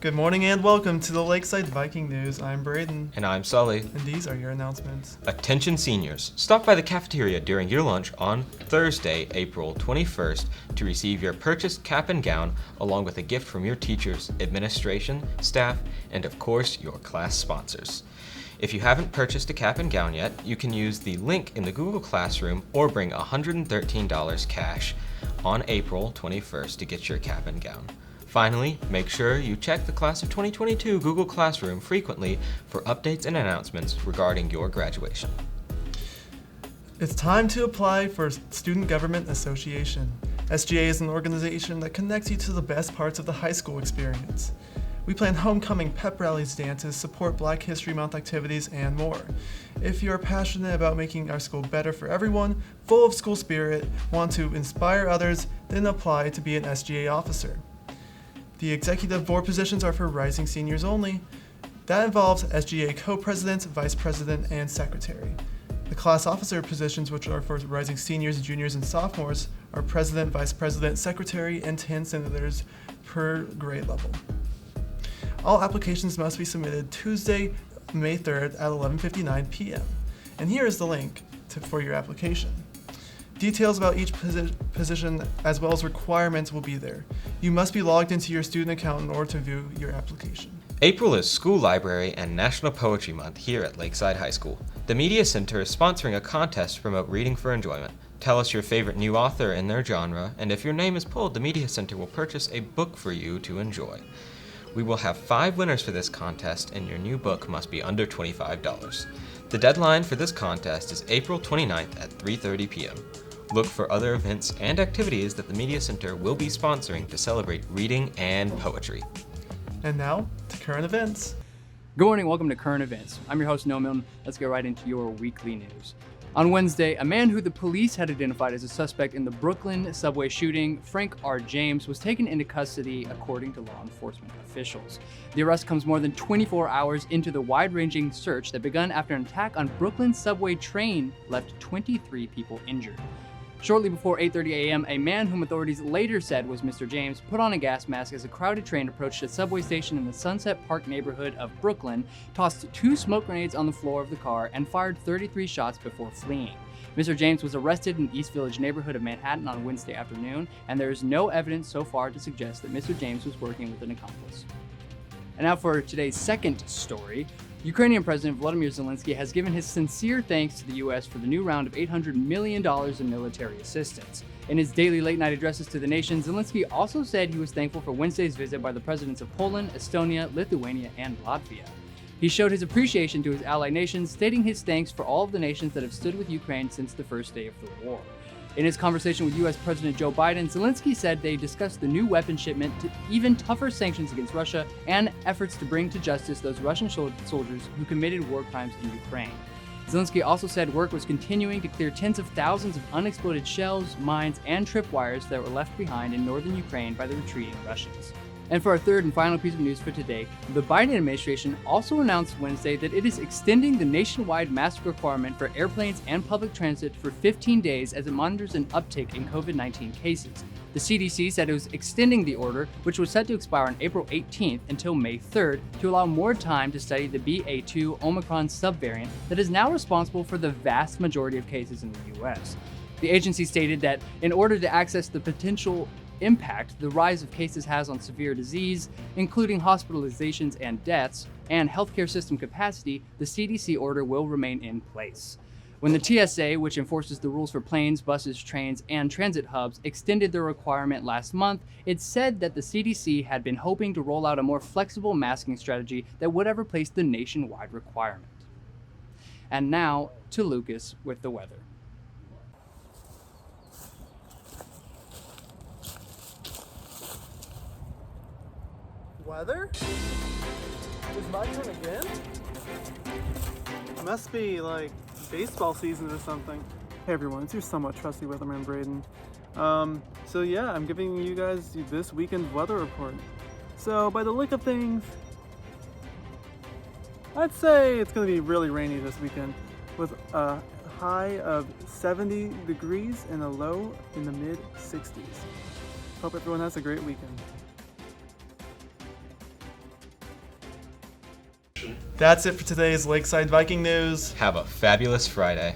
Good morning and welcome to the Lakeside Viking News. I'm Braden. And I'm Sully. And these are your announcements. Attention seniors, stop by the cafeteria during your lunch on Thursday, April 21st to receive your purchased cap and gown along with a gift from your teachers, administration, staff, and of course your class sponsors. If you haven't purchased a cap and gown yet, you can use the link in the Google Classroom or bring $113 cash on April 21st to get your cap and gown. Finally, make sure you check the Class of 2022 Google Classroom frequently for updates and announcements regarding your graduation. It's time to apply for Student Government Association. SGA is an organization that connects you to the best parts of the high school experience. We plan homecoming, pep rallies, dances, support Black History Month activities, and more. If you are passionate about making our school better for everyone, full of school spirit, want to inspire others, then apply to be an SGA officer. The executive board positions are for rising seniors only. That involves SGA co-president, vice president, and secretary. The class officer positions, which are for rising seniors, juniors, and sophomores, are president, vice president, secretary, and 10 senators per grade level. All applications must be submitted Tuesday, May 3rd at 11:59 p.m. And here is the link for your application. Details about each position as well as requirements will be there. You must be logged into your student account in order to view your application. April is School Library and National Poetry Month here at Lakeside High School. The Media Center is sponsoring a contest to promote reading for enjoyment. Tell us your favorite new author and their genre, and if your name is pulled, the Media Center will purchase a book for you to enjoy. We will have 5 winners for this contest, and your new book must be under $25. The deadline for this contest is April 29th at 3:30 p.m. Look for other events and activities that the Media Center will be sponsoring to celebrate reading and poetry. And now, to current events. Good morning, welcome to Current Events. I'm your host, Noah Milton. Let's get right into your weekly news. On Wednesday, a man who the police had identified as a suspect in the Brooklyn subway shooting, Frank R. James, was taken into custody according to law enforcement officials. The arrest comes more than 24 hours into the wide-ranging search that began after an attack on Brooklyn subway train left 23 people injured. Shortly before 8:30 a.m., a man whom authorities later said was Mr. James put on a gas mask as a crowded train approached a subway station in the Sunset Park neighborhood of Brooklyn, tossed 2 smoke grenades on the floor of the car, and fired 33 shots before fleeing. Mr. James was arrested in the East Village neighborhood of Manhattan on Wednesday afternoon, and there is no evidence so far to suggest that Mr. James was working with an accomplice. And now for today's second story. Ukrainian President Volodymyr Zelensky has given his sincere thanks to the U.S. for the new round of $800 million in military assistance. In his daily late-night addresses to the nation, Zelensky also said he was thankful for Wednesday's visit by the presidents of Poland, Estonia, Lithuania, and Latvia. He showed his appreciation to his ally nations, stating his thanks for all of the nations that have stood with Ukraine since the first day of the war. In his conversation with U.S. President Joe Biden, Zelensky said they discussed the new weapon shipment to even tougher sanctions against Russia and efforts to bring to justice those Russian soldiers who committed war crimes in Ukraine. Zelensky also said work was continuing to clear tens of thousands of unexploded shells, mines, and tripwires that were left behind in northern Ukraine by the retreating Russians. And for our third and final piece of news for today, the Biden administration also announced Wednesday that it is extending the nationwide mask requirement for airplanes and public transit for 15 days as it monitors an uptick in COVID-19 cases. The CDC said it was extending the order, which was set to expire on April 18th until May 3rd, to allow more time to study the BA2 Omicron subvariant that is now responsible for the vast majority of cases in the US. The agency stated that in order to access the potential impact the rise of cases has on severe disease, including hospitalizations and deaths, and healthcare system capacity, the CDC order will remain in place. When the TSA, which enforces the rules for planes, buses, trains, and transit hubs, extended their requirement last month, it said that the CDC had been hoping to roll out a more flexible masking strategy that would have replaced the nationwide requirement. And now to Lucas with the weather. Weather? Is my turn again? It must be like baseball season or something. Hey everyone, it's your somewhat trusty weatherman Braden. So yeah, I'm giving you guys this weekend's weather report. So by the look of things, I'd say it's gonna be really rainy this weekend with a high of 70 degrees and a low in the mid 60s. Hope everyone has a great weekend. That's it for today's Lakeside Viking News. Have a fabulous Friday.